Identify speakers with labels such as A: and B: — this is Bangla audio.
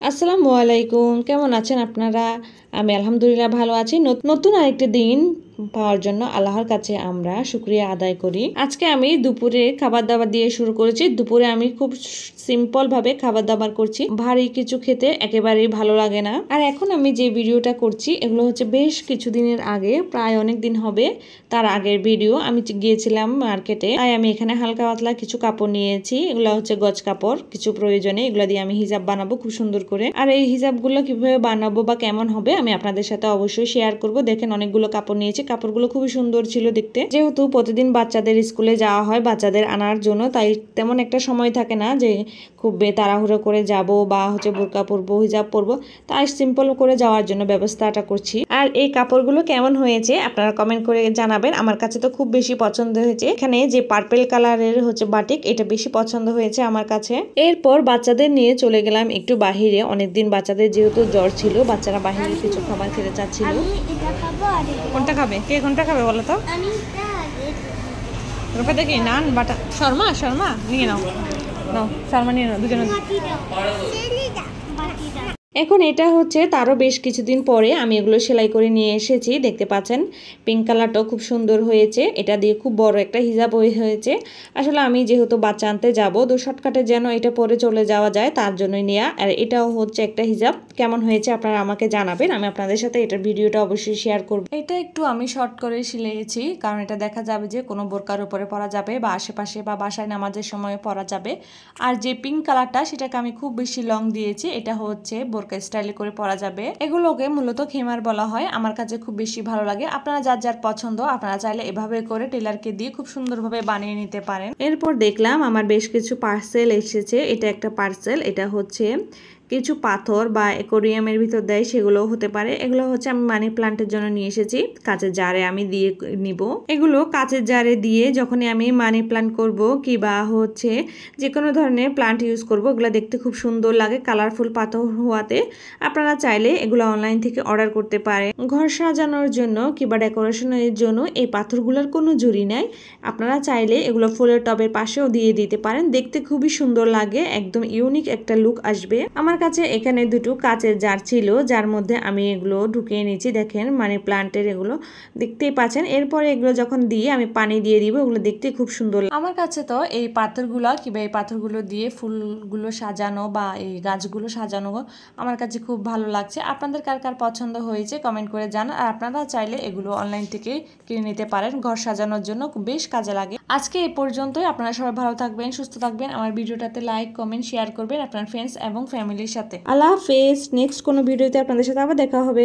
A: আসসালামু আলাইকুম, কেমন আছেন আপনারা? আমি আলহামদুলিল্লাহ ভালো আছি। নতুন আরেকটি দিন পাওয়ার জন্য আল্লাহর কাছে আমরা শুকরিয়া আদায় করি। আজকে আমি দুপুরে খাবার দাবার দিয়ে শুরু করেছি। দুপুরে আমি খুব সিম্পল ভাবে খাবার দাবার করছি। ভারী কিছু খেতে একেবারেই ভালো লাগে না। আর এখন আমি যে ভিডিওটা করছি এগুলো হচ্ছে বেশ কিছুদিনের আগে, প্রায় অনেক দিন হবে তার আগের ভিডিও। আমি গিয়েছিলাম মার্কেটে, তাই আমি এখানে হালকা পাতলা কিছু কাপড় নিয়েছি। এগুলো হচ্ছে গজ কাপড়, কিছু প্রয়োজনে এগুলো দিয়ে আমি হিজাব বানাবো খুব সুন্দর করে। আর এই হিজাবগুলো কিভাবে বানাবো বা কেমন হবে আমি আপনাদের সাথে অবশ্যই শেয়ার করব। দেখেন অনেকগুলো কাপড় নিয়েছি, কাপড়গুলো খুবই সুন্দর ছিল দেখতে। যেহেতু প্রতিদিন বাচ্চাদের স্কুলে যাওয়া হয় বাচ্চাদের আনার জন্য, তাই তেমন একটা সময় থাকে না যে খুব তাড়াহুড়ো করে যাব বা হচ্ছে বোরকা পরবো হিজাব পরবো, তাই সিম্পল করে যাওয়ার জন্য ব্যবস্থাটা করছি। আর এই কাপড়গুলো কেমন হয়েছে আপনারা কমেন্ট করে জানাবেন। আমার কাছে তো খুব বেশি পছন্দ হয়েছে। এখানে যে পার্পেল কালারের হচ্ছে বাটিক, এটা বেশি পছন্দ হয়েছে আমার কাছে। এরপর বাচ্চাদের নিয়ে চলে গেলাম একটু বাহিরে। অনেকদিন বাচ্চাদের যেহেতু জ্বর ছিল, বাচ্চারা বাহিরে কিছু খাবার খেতে চাচ্ছিল। কোনটা খাবে? কে কোনটা খাবে বলো তো? রূপা দেখি নান বাটা শর্মা শর্মা নিয়ে নাও, নাও শর্মা নিয়ে নাও দুজনে। এখন এটা হচ্ছে তারও বেশ কিছুদিন পরে আমি এগুলো সেলাই করে নিয়ে এসেছি। দেখতে পাচ্ছেন পিঙ্ক কালারটাও খুব সুন্দর হয়েছে। এটা দিয়ে খুব বড় একটা হিজাব হয়েছে। আসলে আমি যেহেতু বাচ্চা আনতে যাব, তো শর্টকাটে যেন এটা পরে চলে যাওয়া যায় তার জন্যই নেওয়া। আর এটাও হচ্ছে একটা হিজাব। কেমন হয়েছে আপনারা আমাকে জানাবেন, আমি আপনাদের সাথে এটার ভিডিওটা অবশ্যই শেয়ার করব। এটা একটু আমি শর্ট করে সিলিয়েছি, কারণ এটা দেখা যাবে যে কোনো বোরকার উপরে পরা যাবে বা আশেপাশে বা বাসায় নামাজের সময় পরা যাবে। আর যে পিঙ্ক কালারটা সেটাকে আমি খুব বেশি লং দিয়েছি। এটা হচ্ছে বোরকা স্টাইলে করে পরা যাবে। এগুলোকে মূলত খেমার বলা হয়। আমার কাছে খুব বেশি ভালো লাগে। আপনারা যার যার পছন্দ, আপনারা চাইলে এভাবে করে টেলারকে দিয়ে খুব সুন্দরভাবে বানিয়ে নিতে পারেন। এরপর দেখলাম আমার বেশ কিছু পার্সেল এসেছে। এটা একটা পার্সেল, এটা হচ্ছে কিছু পাথর বা অ্যাকোরিয়ামের ভিতর দেয় সেগুলো হতে পারে। এগুলো হচ্ছে আমি মানি প্লান্টের জন্য নিয়ে এসেছি। কাঁচের জারে আমি দিয়ে নিব। এগুলো কাঁচের জারে দিয়ে যখনই আমি মানি প্লান্ট করব কিংবা হচ্ছে যে কোনো ধরনের প্লান্ট ইউজ করব, এগুলো দেখতে খুব সুন্দর লাগে কালারফুল পাথর হওয়াতে। আপনারা চাইলে এগুলো অনলাইন থেকে অর্ডার করতে পারেন। ঘর সাজানোর জন্য কিংবা ডেকোরেশনের জন্য এই পাথরগুলোর কোনো জুড়ি নাই। আপনারা চাইলে এগুলো ফুলের টবের পাশেও দিয়ে দিতে পারেন। দেখতে খুবই সুন্দর লাগে, একদম ইউনিক একটা লুক আসবে। আমার কাছে এখানে দুটো কাচের জার ছিল, যার মধ্যে আমি এগুলো ঢুকিয়ে নিয়েছি। দেখেন মানি প্লান্টের এগুলো দেখতেই পাচ্ছেন। এরপরে এগুলো যখন দিয়ে আমি পানি দিয়ে দিব, এগুলো দেখতে খুব সুন্দর। আমার কাছে তো এই পাথরগুলো কিংবা এই পাথরগুলো দিয়ে ফুলগুলো সাজানো বা এই গাছগুলো সাজানো আমার কাছে খুব ভালো লাগছে। আপনাদের কার কার পছন্দ হয়েছে কমেন্ট করে জানান। আর আপনারা চাইলে এগুলো অনলাইন থেকে কিনে নিতে পারেন, ঘর সাজানোর জন্য বেশ কাজে লাগে। আজকে এই পর্যন্তই। আপনারা সবাই ভালো থাকবেন, সুস্থ থাকবেন। আমার ভিডিওটাতে লাইক কমেন্ট শেয়ার করবেন আপনার ফ্রেন্ডস এবং ফ্যামিলির সাথে। আল্লাহ হাফেজ। নেক্সট কোনো ভিডিওতে আপনাদের সাথে আবার দেখা হবে।